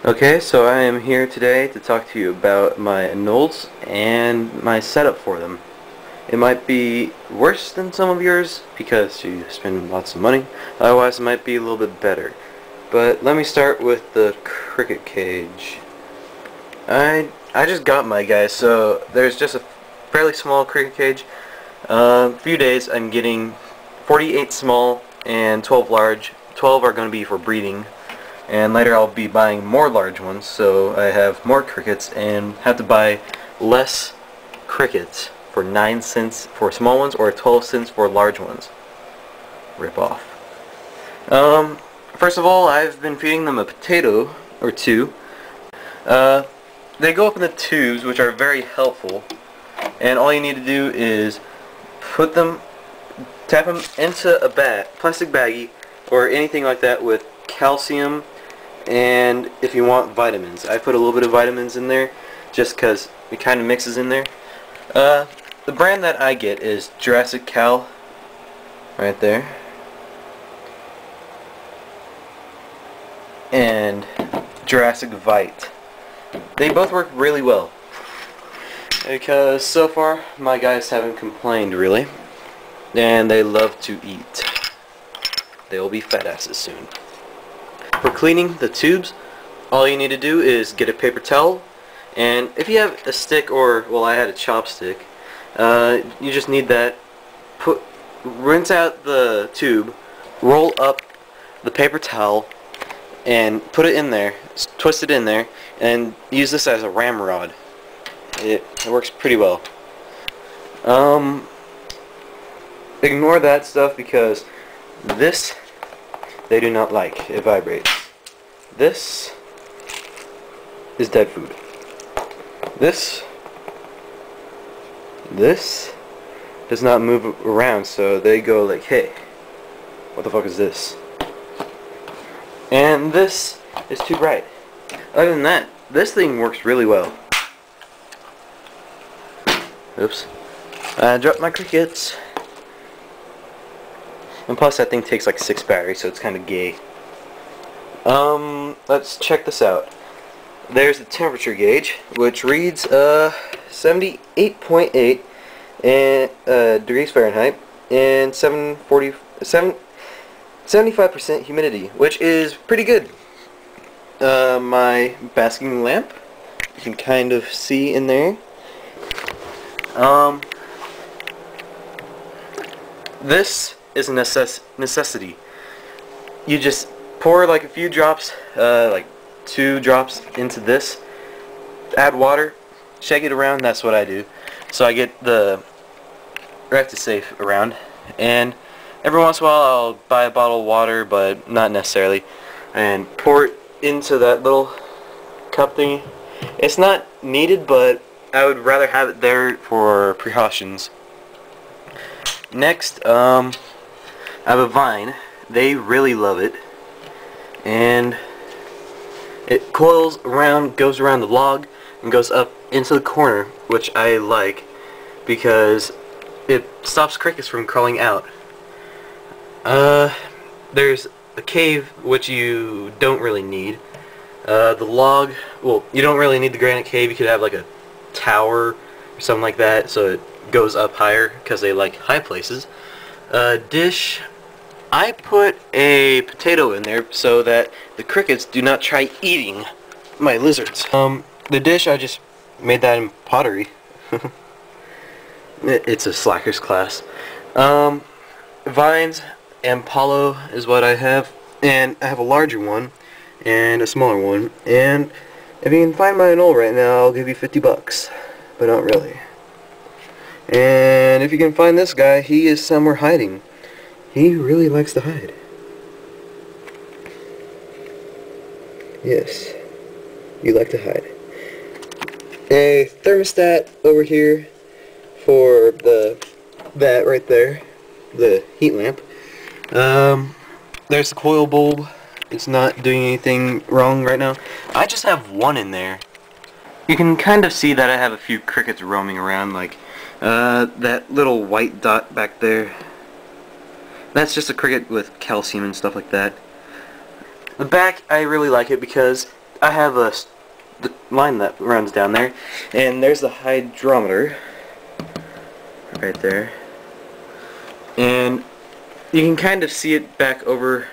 Okay, so I am here today to talk to you about my anoles and my setup for them. It might be worse than some of yours because you spend lots of money, otherwise it might be a little bit better. But let me start with the cricket cage. I just got my guys, so there's just a fairly small cricket cage. A few days I'm getting 48 small and 12 large. 12 are going to be for breeding. And later I'll be buying more large ones, so I have more crickets and have to buy less crickets for 9 cents for small ones or 12 cents for large ones. Rip off. First of all, I've been feeding them a potato or two. They go up in the tubes, which are very helpful, and all you need to do is tap them into a plastic baggie or anything like that with calcium. And if you want vitamins, I put a little bit of vitamins in there just because it kind of mixes in there. The brand that I get is Jurassic Cal, right there, and Jurassic Vite. They both work really well because so far my guys haven't complained really, and they love to eat. They will be fat asses soon. For cleaning the tubes, all you need to do is get a paper towel, and if you have a stick or, well, I had a chopstick, you just need that. Rinse out the tube, roll up the paper towel, and put it in there, twist it in there, and use this as a ramrod. It works pretty well. Ignore that stuff because this they do not like. It vibrates. This is dead food. This does not move around, so they go like, hey, what the fuck is this? And this is too bright. Other than that, this thing works really well. Oops. I dropped my crickets. And plus that thing takes like 6 batteries, so it's kind of gay. Let's check this out. There's the temperature gauge, which reads 78.8 degrees Fahrenheit and 75% humidity, which is pretty good. My basking lamp, you can kind of see in there. This is a necessity. You just pour like a few drops, like 2 drops into this, add water, shake it around. That's what I do. So I get the Safe around, and every once in a while I'll buy a bottle of water, but not necessarily, and pour it into that little cup thingy. It's not needed, but I would rather have it there for precautions. Next, I have a vine. They really love it, and it coils around, goes around the log, and goes up into the corner, which I like because it stops crickets from crawling out. There's a cave, which you don't really need. The log, well, you don't really need the granite cave. You could have like a tower or something like that, so it goes up higher because they like high places. Dish, I put a potato in there so that the crickets do not try eating my lizards. The dish, I just made that in pottery. It's a slacker's class. Vines and Apollo is what I have, and I have a larger one and a smaller one, and if you can find my anole right now, I'll give you 50 bucks, but not really. And if you can find this guy, he is somewhere hiding. He really likes to hide. Yes, you like to hide. A thermostat over here for that right there, the heat lamp. There's the coil bulb. It's not doing anything wrong right now. I just have one in there. You can kind of see that I have a few crickets roaming around, like that little white dot back there. That's just a cricket with calcium and stuff like that. The back, I really like it because I have the line that runs down there, and there's the hydrometer right there, and you can kind of see it back over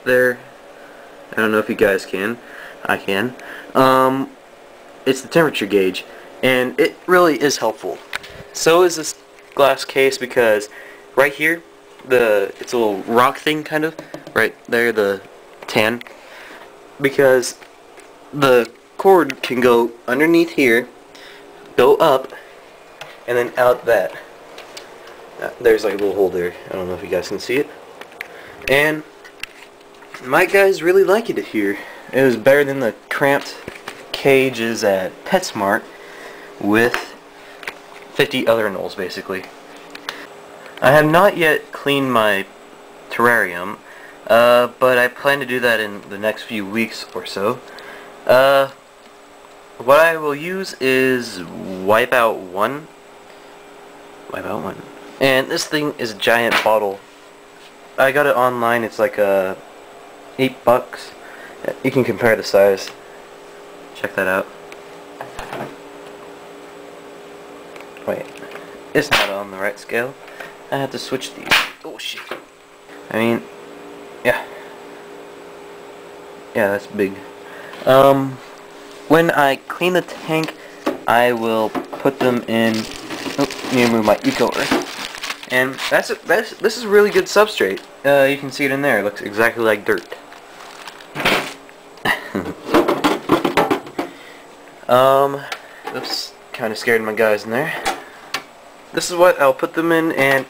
there. I don't know if you guys can. I can. It's the temperature gauge, and it really is helpful. So is this glass case, because right here, it's a little rock thing kind of right there, the tan, because the cord can go underneath here, go up, and then out that. There's like a little hole there. I don't know if you guys can see it. And my guys really like it here. It was better than the cramped cages at PetSmart with 50 other anoles, basically. I have not yet cleaned my terrarium, but I plan to do that in the next few weeks or so. What I will use is Wipeout 1. Wipeout 1. And this thing is a giant bottle. I got it online. It's like $8. You can compare the size. Check that out. Wait, it's not on the right scale. I have to switch these. Oh shit. I mean, yeah. Yeah, that's big. When I clean the tank, I will put them in. Oh, let me remove my Eco Earth. And this is a really good substrate. You can see it in there. It looks exactly like dirt. Oops, kind of scared my guys in there. This is what I'll put them in, and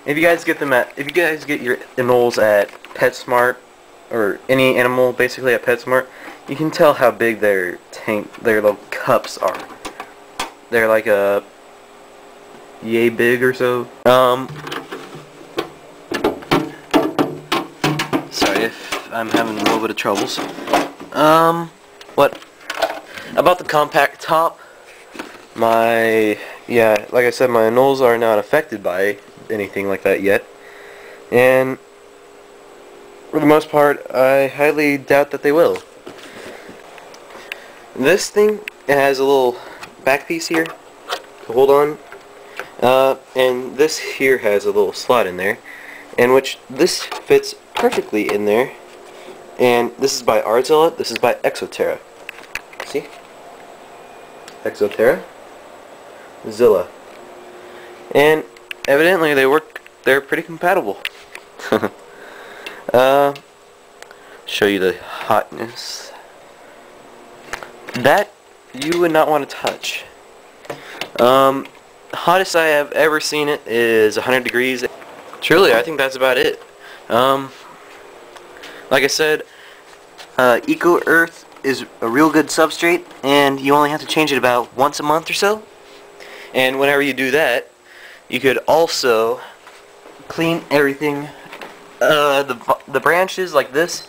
if you guys get your anoles at PetSmart or any animal basically at PetSmart, you can tell how big their little cups are. They're like a yay big or so. Sorry if I'm having a little bit of troubles. What about the compact top? Yeah, like I said, my anoles are not affected by anything like that yet, and for the most part, I highly doubt that they will. This thing, it has a little back piece here to hold on, and this here has a little slot in there, in which this fits perfectly in there. And this is by Arzilla. This is by Exoterra. See? Exoterra, Zilla, and evidently they're pretty compatible. Show you the hotness. That you would not want to touch. Hottest I have ever seen it is 100 degrees. Truly, I think that's about it. Like I said, Eco Earth is a real good substrate, and you only have to change it about once a month or so. And whenever you do that, you could also clean everything. The branches like this.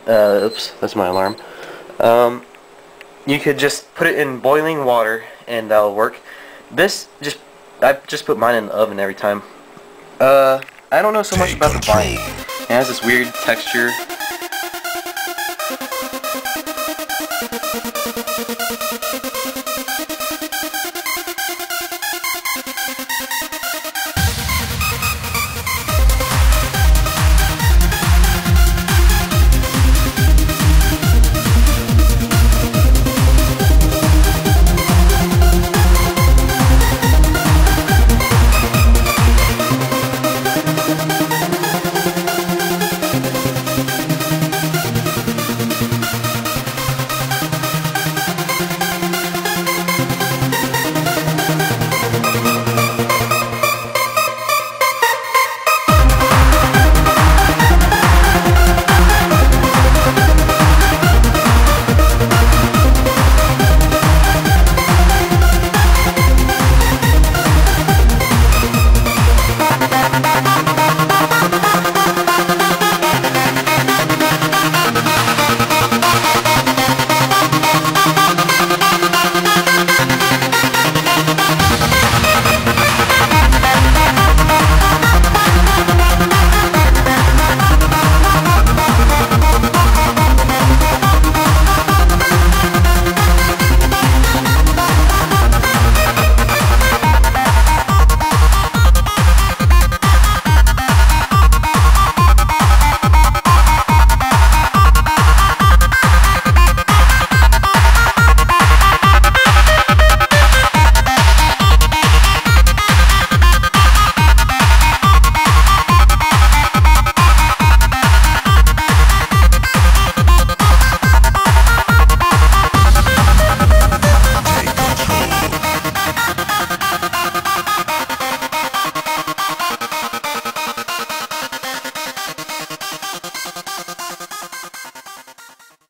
Oops, that's my alarm. You could just put it in boiling water, and that'll work. I just put mine in the oven every time. I don't know so much about the vine. It has this weird texture.